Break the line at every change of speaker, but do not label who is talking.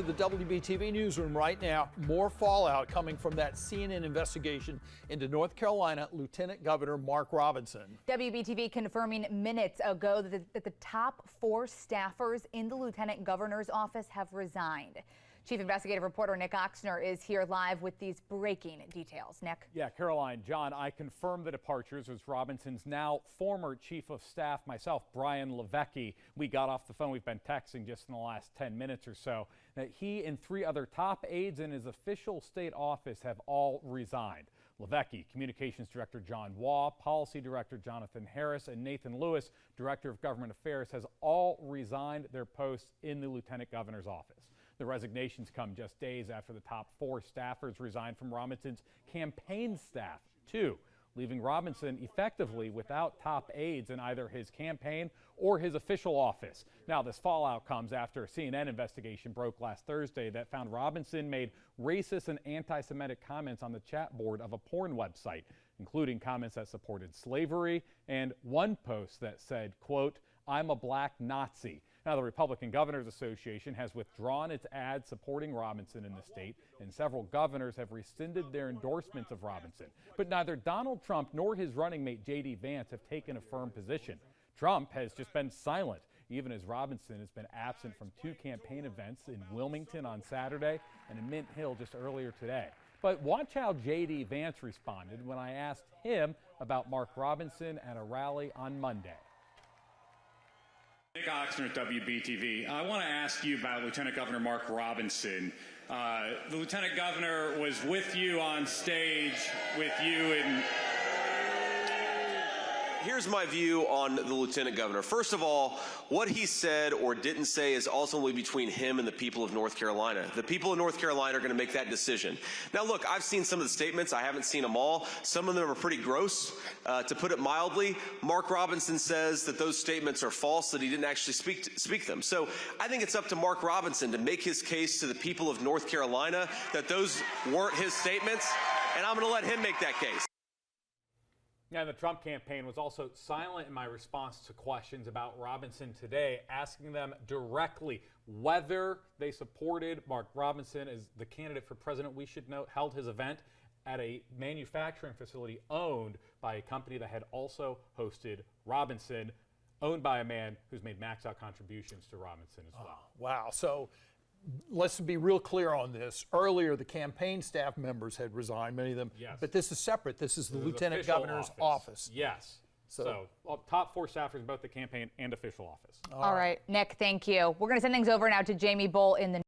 The WBTV newsroom right now. More fallout coming from that CNN investigation into North Carolina Lieutenant Governor Mark Robinson.
WBTV confirming minutes ago that the top 4 staffers in the Lieutenant Governor's office have resigned. Chief Investigative Reporter Nick Oxner is here live with these breaking details. Nick?
Yeah, Caroline, John, I confirmed the departures as Robinson's now former Chief of Staff, myself, Brian Levecki. We got off the phone. We've been texting just in the last 10 minutes or so. He and 3 other top aides in his official state office have all resigned. Levecki, Communications Director John Waugh, Policy Director Jonathan Harris, and Nathan Lewis, Director of Government Affairs, has all resigned their posts in the Lieutenant Governor's office. The resignations come just days after the top 4 staffers resigned from Robinson's campaign staff, too, leaving Robinson effectively without top aides in either his campaign or his official office. Now, this fallout comes after a CNN investigation broke last Thursday that found Robinson made racist and anti-Semitic comments on the chat board of a porn website, including comments that supported slavery and one post that said, quote, "I'm a black Nazi." Now, the Republican Governors Association has withdrawn its ad supporting Robinson in the state, and several governors have rescinded their endorsements of Robinson. But neither Donald Trump nor his running mate J.D. Vance have taken a firm position. Trump has just been silent, even as Robinson has been absent from 2 campaign events in Wilmington on Saturday and in Mint Hill just earlier today. But watch how J.D. Vance responded when I asked him about Mark Robinson at a rally on Monday.
Nick Oxner at WBTV. I want to ask you about Lieutenant Governor Mark Robinson. The Lieutenant Governor was with you on stage, with you in...
Here's my view on the Lieutenant Governor. First of all, what he said or didn't say is ultimately between him and the people of North Carolina. The people of North Carolina are going to make that decision. Now, look, I've seen some of the statements. I haven't seen them all. Some of them are pretty gross, to put it mildly. Mark Robinson says that those statements are false, that he didn't actually speak them. So I think it's up to Mark Robinson to make his case to the people of North Carolina that those weren't his statements, and I'm going to let him make that case.
Yeah, the Trump campaign was also silent in my response to questions about Robinson today, asking them directly whether they supported Mark Robinson as the candidate for president. We should note held his event at a manufacturing facility owned by a company that had also hosted Robinson, owned by a man who's made max-out contributions to Robinson as well.
Wow. So let's be real clear on this. Earlier, the campaign staff members had resigned, many of them.
Yes.
But this is separate. This is the Lieutenant Governor's office.
Yes. So top 4 staffers in both the campaign and official office.
All right, Nick, thank you. We're going to send things over now to Jamie Bull in the